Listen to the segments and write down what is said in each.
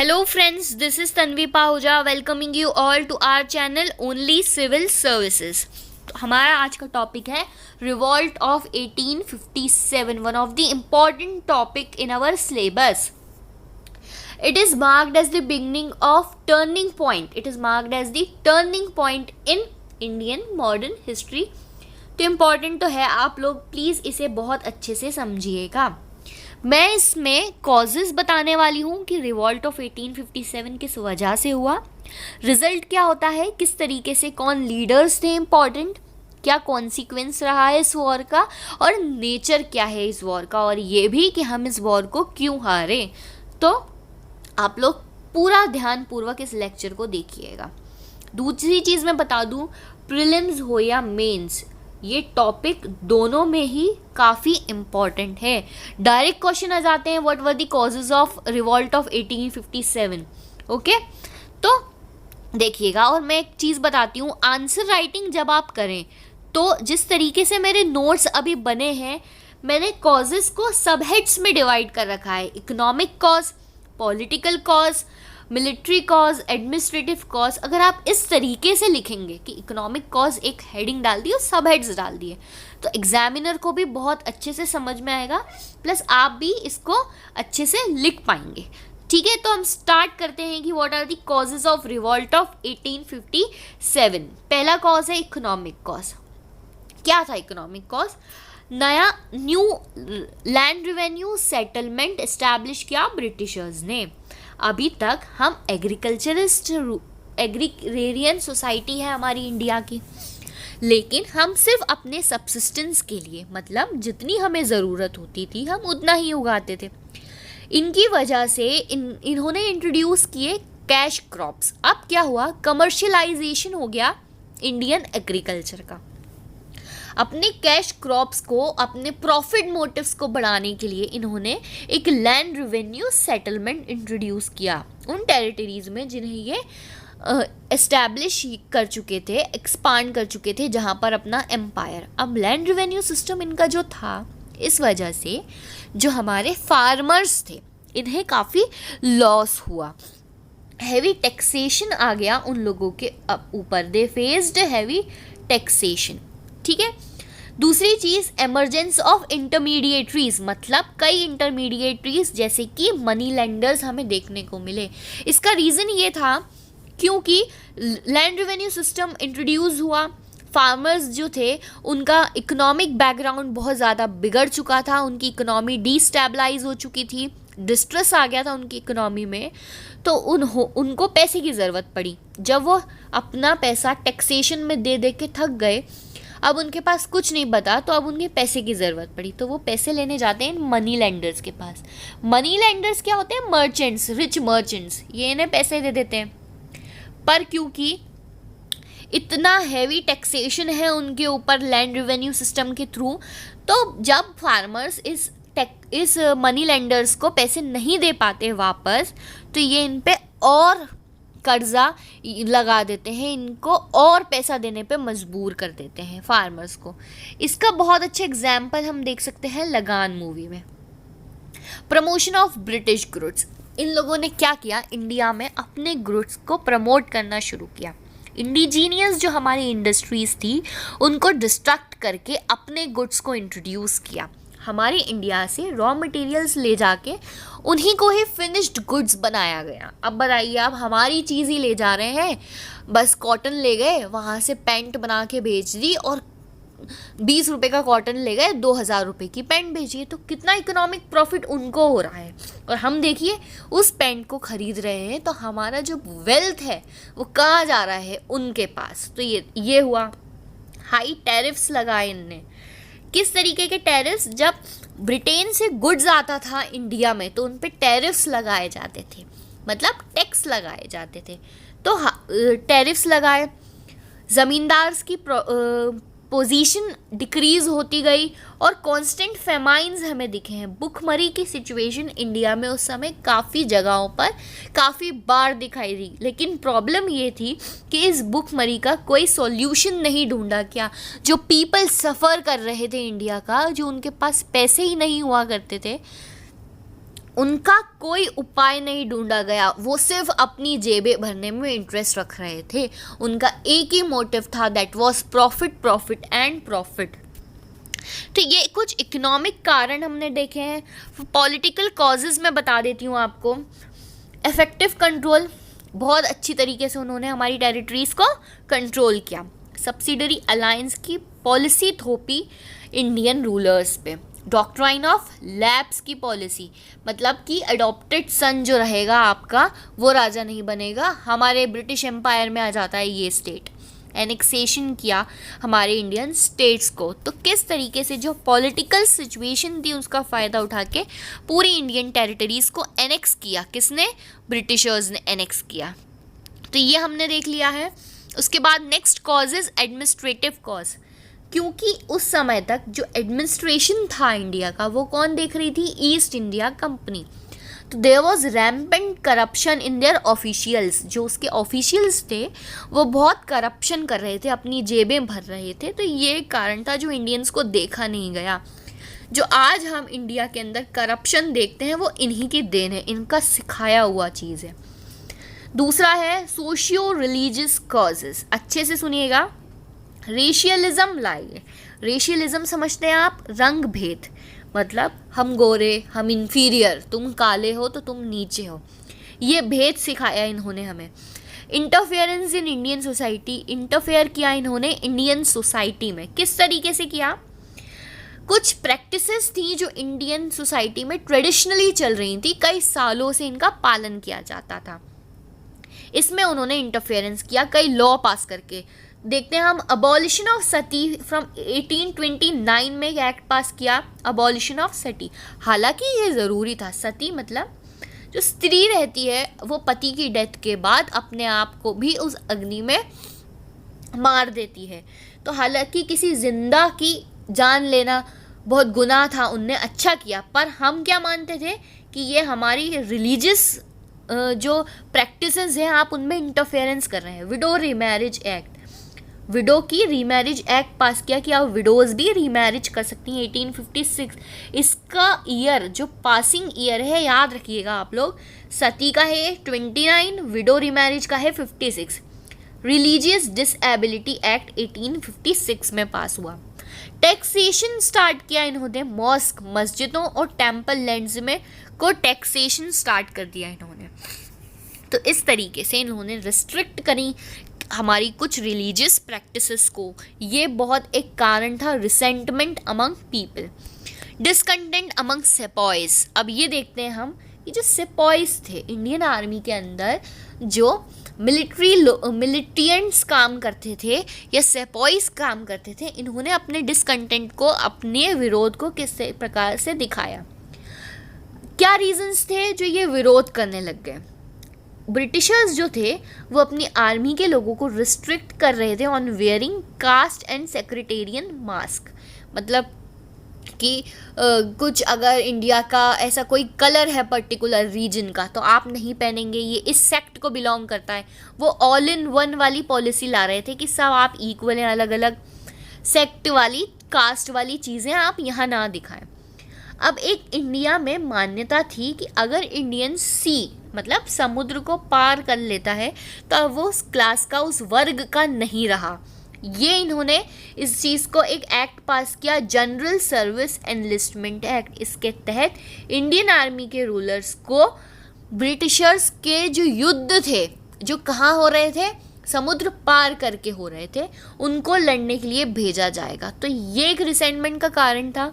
Hello friends, this is Tanvi Pahuja welcoming you all to our channel Only Civil Services. हमारा आज का topic है revolt of 1857, one of the important topic in our syllabus. It is marked as the beginning of turning point. It is marked as the turning point in Indian modern history. तो important तो है, आप लोग please इसे बहुत अच्छे से समझिएगा. मैं इसमें कॉजेज़ बताने वाली हूँ कि रिवॉल्ट ऑफ 1857 किस वजह से हुआ, रिज़ल्ट क्या होता है, किस तरीके से कौन लीडर्स थे इम्पॉर्टेंट, क्या कॉन्सिक्वेंस रहा है इस वॉर का, और नेचर क्या है इस वॉर का, और ये भी कि हम इस वॉर को क्यों हारे. तो आप लोग पूरा ध्यानपूर्वक इस लेक्चर को देखिएगा. दूसरी चीज़ मैं बता दूँ, प्रीलिम्स हो या मेंस, ये टॉपिक दोनों में ही काफ़ी इम्पॉर्टेंट है. डायरेक्ट क्वेश्चन आ जाते हैं, what were the causes of revolt of 1857. Okay, तो देखिएगा. और मैं एक चीज़ बताती हूँ, आंसर राइटिंग जब आप करें तो जिस तरीके से मेरे नोट्स अभी बने हैं, मैंने कॉजेज़ को सब हेड्स में डिवाइड कर रखा है. Economic cause, political cause, military cause, administrative cause. अगर आप इस तरीके से लिखेंगे कि इकोनॉमिक कॉज एक हेडिंग डाल दी और सब हेड्स डाल दिए, तो एग्जामिनर को भी बहुत अच्छे से समझ में आएगा, प्लस आप भी इसको अच्छे से लिख पाएंगे. ठीक है, तो हम स्टार्ट करते हैं कि what are the causes of revolt of 1857. पहला कॉज है इकोनॉमिक कॉज. क्या था इकोनॉमिक कॉज? नया new land revenue settlement establish किया ब्रिटिशर्स ने. अभी तक हम एग्रीकल्चरिस्ट एग्रीरेरियन सोसाइटी है हमारी इंडिया की, लेकिन हम सिर्फ अपने सबसिस्टेंस के लिए, मतलब जितनी हमें ज़रूरत होती थी हम उतना ही उगाते थे. इनकी वजह से इन्होंने इंट्रोड्यूस किए कैश क्रॉप्स. अब क्या हुआ, कमर्शियलाइजेशन हो गया इंडियन एग्रीकल्चर का. अपने कैश क्रॉप्स को, अपने प्रॉफिट मोटिव्स को बढ़ाने के लिए इन्होंने एक लैंड रेवेन्यू सेटलमेंट इंट्रोड्यूस किया उन टेरिटरीज़ में जिन्हें ये एस्टैब्लिश कर चुके थे, एक्सपांड कर चुके थे, जहाँ पर अपना एम्पायर. अब लैंड रेवेन्यू सिस्टम इनका जो था, इस वजह से जो हमारे फार्मर्स थे इन्हें काफ़ी लॉस हुआ. हैवी टैक्सेशन आ गया उन लोगों के ऊपर. दे फेस्ड हैवी टैक्सेशन. ठीक है. दूसरी चीज़, एमरजेंस ऑफ इंटरमीडिएटरीज, मतलब कई इंटरमीडिएटरीज जैसे कि मनी लेंडर्स हमें देखने को मिले. इसका रीज़न ये था क्योंकि लैंड रेवेन्यू सिस्टम इंट्रोड्यूस हुआ. फार्मर्स जो थे उनका इकोनॉमिक बैकग्राउंड बहुत ज़्यादा बिगड़ चुका था, उनकी इकोनॉमी डिस्टेबलाइज हो चुकी थी, डिस्ट्रेस आ गया था उनकी इकोनॉमी में. तो उनको पैसे की ज़रूरत पड़ी. जब वो अपना पैसा टैक्सेशन में दे दे के थक गए, अब उनके पास कुछ नहीं बता, तो अब उनके पैसे की ज़रूरत पड़ी. तो वो पैसे लेने जाते हैं मनी लेंडर्स के पास. मनी लेंडर्स क्या होते हैं? Merchants, rich merchants. ये इन्हें पैसे दे देते हैं, पर क्योंकि इतना हैवी टैक्सेशन है उनके ऊपर लैंड रेवेन्यू सिस्टम के थ्रू, तो जब फार्मर्स इस मनी लेंडर्स को पैसे नहीं दे पाते वापस, तो ये इन पे और कर्जा लगा देते हैं, इनको और पैसा देने पे मजबूर कर देते हैं फार्मर्स को. इसका बहुत अच्छा एग्जाम्पल हम देख सकते हैं लगान मूवी में. Promotion of British goods. इन लोगों ने क्या किया, इंडिया में अपने गुड्स को प्रमोट करना शुरू किया. इंडिजीनियस जो हमारी इंडस्ट्रीज़ थी उनको डिस्ट्रक्ट करके अपने गुड्स को इंट्रोड्यूस किया. हमारे इंडिया से रॉ मटेरियल्स ले जाके उन्हीं को ही फिनिश्ड गुड्स बनाया गया. अब बताइए, आप हमारी चीज़ ही ले जा रहे हैं, बस कॉटन ले गए, वहाँ से पैंट बना के भेज दी, और 20 रुपये का कॉटन ले गए, 2000 रुपये की पैंट भेजिए. तो कितना इकोनॉमिक प्रॉफिट उनको हो रहा है, और हम देखिए उस पैंट को खरीद रहे हैं. तो हमारा जो वेल्थ है वो कहाँ जा रहा है? उनके पास. तो ये हुआ. हाई टैरिफ्स लगाए इनने. किस तरीके के टैरिफ्स? जब ब्रिटेन से गुड्स आता था इंडिया में तो उन पे टैरिफ्स लगाए जाते थे, मतलब टैक्स लगाए जाते थे. तो टैरिफ्स लगाए, ज़मींदार्स की पोजीशन डिक्रीज़ होती गई, और कांस्टेंट फेमाइंस हमें दिखे हैं. भुखमरी की सिचुएशन इंडिया में उस समय काफ़ी जगहों पर काफ़ी बार दिखाई दी. लेकिन प्रॉब्लम ये थी कि इस भुखमरी का कोई सॉल्यूशन नहीं ढूंढा गया. जो पीपल सफ़र कर रहे थे इंडिया का, जो उनके पास पैसे ही नहीं हुआ करते थे, उनका कोई उपाय नहीं ढूंढा गया, वो सिर्फ अपनी जेबें भरने में इंटरेस्ट रख रहे थे। उनका एक ही मोटिव था, that was profit, profit and profit. तो ये कुछ इकोनॉमिक कारण हमने देखे हैं। पॉलिटिकल कॉजेज़ मैं बता देती हूँ आपको। इफेक्टिव कंट्रोल, बहुत अच्छी तरीके से उन्होंने हमारी टेरिटरीज़ को कंट्रोल किया। सब्सिडरी अलायंस की पॉलिसी थोपी इंडियन रूलर्स पे। डॉक्ट्राइन ऑफ लैप्स की पॉलिसी, मतलब कि अडॉप्टेड सन जो रहेगा आपका वो राजा नहीं बनेगा, हमारे ब्रिटिश एम्पायर में आ जाता है ये स्टेट। एनेक्सेशन किया हमारे इंडियन स्टेट्स को। तो किस तरीके से जो पॉलिटिकल सिचुएशन थी उसका फ़ायदा उठा के पूरी इंडियन टेरिटरीज़ को एनेक्स किया। किसने? ब्रिटिशर्स ने एनेक्स किया। तो ये हमने देख लिया है। उसके बाद next cause is administrative cause, क्योंकि उस समय तक जो एडमिनिस्ट्रेशन था इंडिया का वो कौन देख रही थी? East India Company. तो there was rampant corruption in their officials, जो उसके ऑफिशियल्स थे वो बहुत करप्शन कर रहे थे, अपनी जेबें भर रहे थे। तो ये कारण था जो इंडियंस को देखा नहीं गया। जो आज हम इंडिया के अंदर करप्शन देखते हैं वो इन्हीं की देन है, इनका सिखाया हुआ चीज़ है। दूसरा है सोशियो रिलीजियस कॉजेज़, अच्छे से सुनिएगा। रेशियलिज्म लाए, रेशियलिज्म समझते हैं आप? रंग भेद, मतलब हम गोरे, हम इन्फीरियर, तुम काले हो तो तुम नीचे हो, ये भेद सिखाया इन्होंने हमें। Interference in Indian society, interfere किया इन्होंने इंडियन सोसाइटी में। किस तरीके से किया? कुछ प्रैक्टिसेस थी जो इंडियन सोसाइटी में ट्रेडिशनली चल रही थी, कई सालों से इनका पालन किया जाता था, इसमें उन्होंने इंटरफेरेंस किया कई लॉ पास करके। देखते हैं हम, अबॉलिशन ऑफ सती फ्रॉम 1829 में एक एक्ट पास किया, अबॉलिशन ऑफ सती। हालांकि ये ज़रूरी था, सती मतलब जो स्त्री रहती है वो पति की डेथ के बाद अपने आप को भी उस अग्नि में मार देती है। तो हालांकि किसी जिंदा की जान लेना बहुत गुनाह था, उनने अच्छा किया, पर हम क्या मानते थे कि ये हमारी रिलीजियस जो प्रैक्टिसेस हैं आप उनमें इंटरफेरेंस कर रहे हैं। विडो रीमैरिज एक्ट, विडो की रीमैरिज एक्ट पास किया कि आप विडोज़ भी रीमैरिज कर सकती हैं 1856। इसका ईयर जो पासिंग ईयर है याद रखिएगा आप लोग, सती का है 29, विडो रीमैरिज का है 56। रिलीजियस डिसेबिलिटी एक्ट 1856 में पास हुआ। टैक्सेशन स्टार्ट किया इन्होंने, मॉस्क, मस्जिदों और टेम्पल लैंड्स में को टैक्सेशन स्टार्ट कर दिया इन्होंने। तो इस तरीके से इन्होंने रिस्ट्रिक्ट करी हमारी कुछ रिलीजियस प्रैक्टिसेस को। ये बहुत एक कारण था resentment among people, discontent among sepoys. अब ये देखते हैं हम कि जो सेपॉइज थे इंडियन आर्मी के अंदर, जो मिलिट्रियंट्स काम करते थे या सेपॉइज काम करते थे, इन्होंने अपने डिसकंटेंट को, अपने विरोध को किस प्रकार से दिखाया। क्या रीजंस थे जो ये विरोध करने लग गए? ब्रिटिशर्स जो थे वो अपनी आर्मी के लोगों को रिस्ट्रिक्ट कर रहे थे on wearing caste and sectarian marks, मतलब कि कुछ अगर इंडिया का ऐसा कोई कलर है पर्टिकुलर रीजन का तो आप नहीं पहनेंगे, ये इस सेक्ट को बिलोंग करता है। वो ऑल इन वन वाली पॉलिसी ला रहे थे कि सब आप इक्वल हैं, अलग अलग सेक्ट वाली, कास्ट वाली चीज़ें आप यहाँ ना दिखाएं। अब एक इंडिया में मान्यता थी कि अगर इंडियन सी मतलब समुद्र को पार कर लेता है तो अब वो उस क्लास का, उस वर्ग का नहीं रहा। ये इन्होंने इस चीज़ को एक एक्ट पास किया, जनरल सर्विस एनलिस्टमेंट एक्ट। इसके तहत इंडियन आर्मी के रूलर्स को ब्रिटिशर्स के जो युद्ध थे, जो कहाँ हो रहे थे, समुद्र पार करके हो रहे थे, उनको लड़ने के लिए भेजा जाएगा। तो ये एक रिसेंटमेंट का कारण था।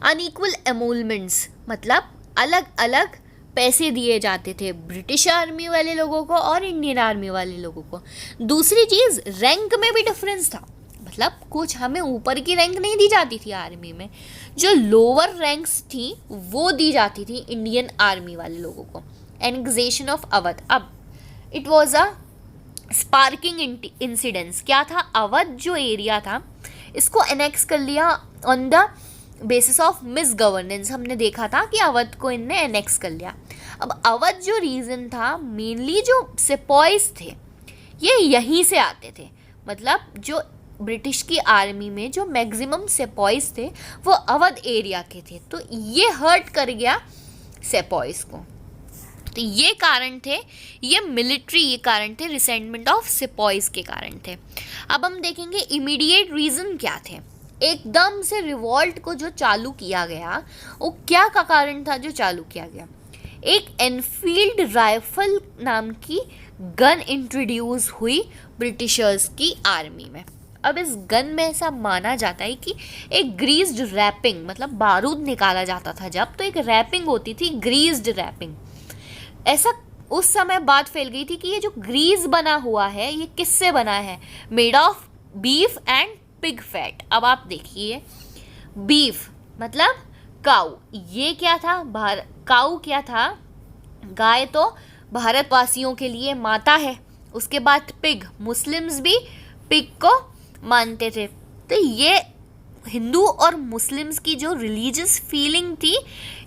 अनइक्वल एमोलमेंट्स, मतलब अलग अलग पैसे दिए जाते थे ब्रिटिश आर्मी वाले लोगों को और इंडियन आर्मी वाले लोगों को। दूसरी चीज़, रैंक में भी डिफरेंस था, मतलब कुछ हमें ऊपर की रैंक नहीं दी जाती थी आर्मी में, जो लोअर रैंक्स थी वो दी जाती थी इंडियन आर्मी वाले लोगों को। एनेक्सेशन ऑफ अवध, अब it was a sparking incidence. क्या था? अवध जो एरिया था इसको एनेक्स कर लिया on the basis of miss governance. हमने देखा था कि अवध को इनने एनेक्स कर लिया। अब अवध जो रीजन था, मेनली जो सिपॉइज थे ये यहीं से आते थे, मतलब जो ब्रिटिश की आर्मी में जो मैक्सिमम सिपॉइज थे वो अवध एरिया के थे। तो ये हर्ट कर गया सेपॉयज को। तो ये कारण थे, ये मिलिट्री ये कारण थे, रिसेंटमेंट ऑफ सेपॉयज के कारण थे। अब हम देखेंगे इमीडिएट रीज़न क्या थे। एकदम से रिवॉल्ट को जो चालू किया गया वो क्या का कारण था जो चालू किया गया? एक एनफील्ड राइफल नाम की गन इंट्रोड्यूस हुई ब्रिटिशर्स की आर्मी में। अब इस गन में ऐसा माना जाता है कि एक ग्रीस्ड रैपिंग, मतलब बारूद निकाला जाता था जब, तो एक रैपिंग होती थी, ग्रीस्ड रैपिंग। ऐसा उस समय बात फैल गई थी कि ये जो ग्रीस बना हुआ है ये किससे बना है? Made of beef and pig fat. अब आप देखिए, बीफ मतलब काऊ, ये क्या था? काऊ क्या था? गाय तो भारतवासियों के लिए माता है। उसके बाद पिग, मुस्लिम्स भी पिग को मानते थे। तो ये हिंदू और मुस्लिम्स की जो रिलीजियस फीलिंग थी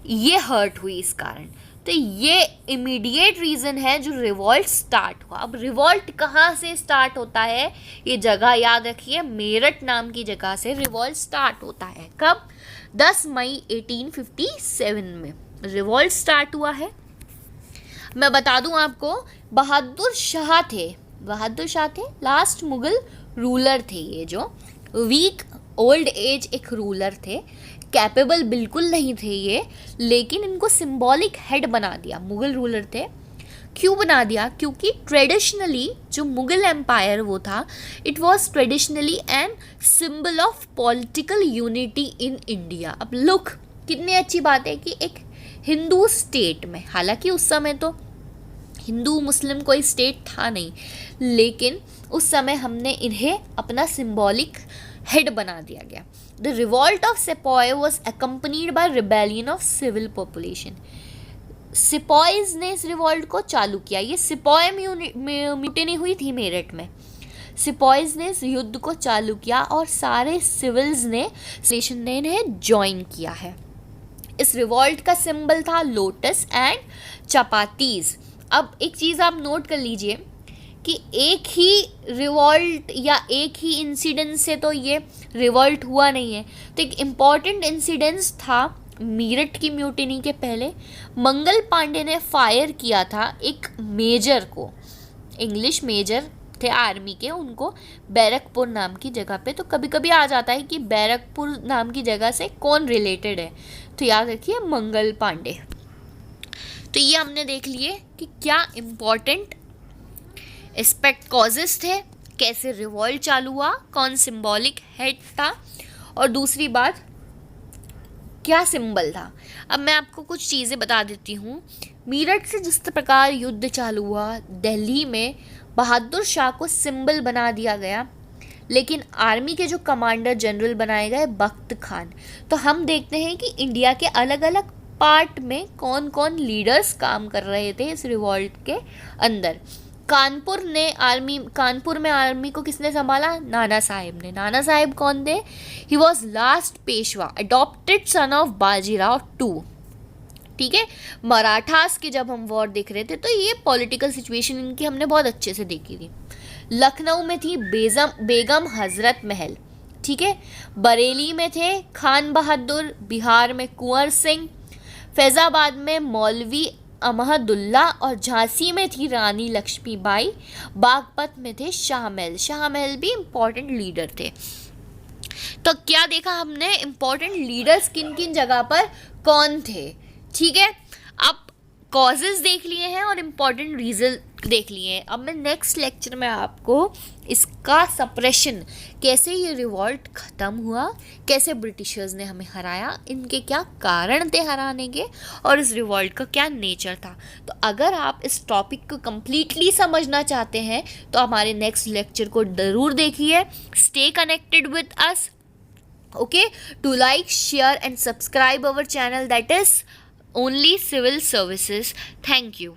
ये हर्ट हुई इस कारण। तो ये इमीडिएट रीज़न है जो रिवॉल्ट स्टार्ट हुआ। अब रिवॉल्ट कहाँ से स्टार्ट होता है? ये जगह याद रखिए, मेरठ नाम की जगह से रिवॉल्ट स्टार्ट होता है। कब? 10 मई 1857 में रिवॉल्ट स्टार्ट हुआ है। मैं बता दूं आपको, बहादुर शाह थे लास्ट मुगल रूलर थे। ये जो वीक ओल्ड एज एक रूलर थे, कैपेबल बिल्कुल नहीं थे ये, लेकिन इनको सिंबॉलिक हेड बना दिया। मुगल रूलर थे, क्यों बना दिया? क्योंकि ट्रेडिशनली जो मुगल एम्पायर वो था, it was traditionally an symbol of political unity in India. अब लुक, कितनी अच्छी बात है कि एक हिंदू स्टेट में, हालांकि उस समय तो हिंदू मुस्लिम कोई स्टेट था नहीं, लेकिन उस समय हमने इन्हें अपना सिंबॉलिक हेड बना दिया गया। The revolt of sepoy was accompanied by rebellion of civil population. Sepoys ने इस रिवॉल्ट को चालू किया। ये सिपॉय म्यूटिनी हुई थी मेरठ में। सिपॉयज ने इस युद्ध को चालू किया और सारे सिविल्स ने इन्हें ज्वाइन किया है। इस रिवॉल्ट का सिंबल था लोटस एंड चपातीज। अब एक चीज़ आप नोट कर लीजिए कि एक ही रिवॉल्ट या एक ही इंसिडेंट से तो ये रिवॉल्ट हुआ नहीं है। तो एक इम्पॉर्टेंट इंसिडेंस था मीरठ की म्यूटिनी के पहले। मंगल पांडे ने फायर किया था एक मेजर को, इंग्लिश मेजर थे आर्मी के, उनको बैरकपुर नाम की जगह पे। तो कभी कभी आ जाता है कि बैरकपुर नाम की जगह से कौन रिलेटेड है, तो याद रखिए मंगल पांडे। तो ये हमने देख लिए कि क्या इम्पॉर्टेंट एस्पेक्ट कॉजेस थे, कैसे रिवॉल्ट चालू हुआ, कौन सिंबॉलिक हेड था, और दूसरी बात क्या सिंबल था। अब मैं आपको कुछ चीज़ें बता देती हूँ। मीरठ से जिस प्रकार युद्ध चालू हुआ, दिल्ली में बहादुर शाह को सिंबल बना दिया गया, लेकिन आर्मी के जो कमांडर जनरल बनाए गए बख्त खान। तो हम देखते हैं कि इंडिया के अलग अलग पार्ट में कौन कौन लीडर्स काम कर रहे थे इस रिवॉल्ट के अंदर। कानपुर में आर्मी को किसने संभाला? नाना साहेब ने। नाना साहेब कौन थे? He was last Peshwa, adopted son of Bajirao two. ठीक है, मराठास के जब हम वॉर देख रहे थे तो ये पॉलिटिकल सिचुएशन इनकी हमने बहुत अच्छे से देखी थी। लखनऊ में थी बेगम हजरत महल। ठीक है, बरेली में थे खान बहादुर, बिहार में कुंवर सिंह, फैज़ाबाद में मौलवी अहमदुल्ला और झांसी में थी रानी लक्ष्मीबाई, बागपत में थे शाहमहल। शाहमहल भी इम्पोर्टेंट लीडर थे। तो क्या देखा हमने, इम्पोर्टेंट लीडर्स किन किन जगह पर कौन थे। ठीक है, अब कॉजेज देख लिए हैं और इम्पॉर्टेंट रीज़न देख लिए हैं। अब मैं नेक्स्ट लेक्चर में आपको इसका सप्रेशन, कैसे ये रिवॉल्ट ख़त्म हुआ, कैसे ब्रिटिशर्स ने हमें हराया, इनके क्या कारण थे हराने के, और इस रिवॉल्ट का क्या नेचर था। तो अगर आप इस टॉपिक को कम्प्लीटली समझना चाहते हैं तो हमारे नेक्स्ट लेक्चर को ज़रूर देखिए। Stay connected with us, okay, to like, share and subscribe our channel, that is Only Civil Services. Thank you.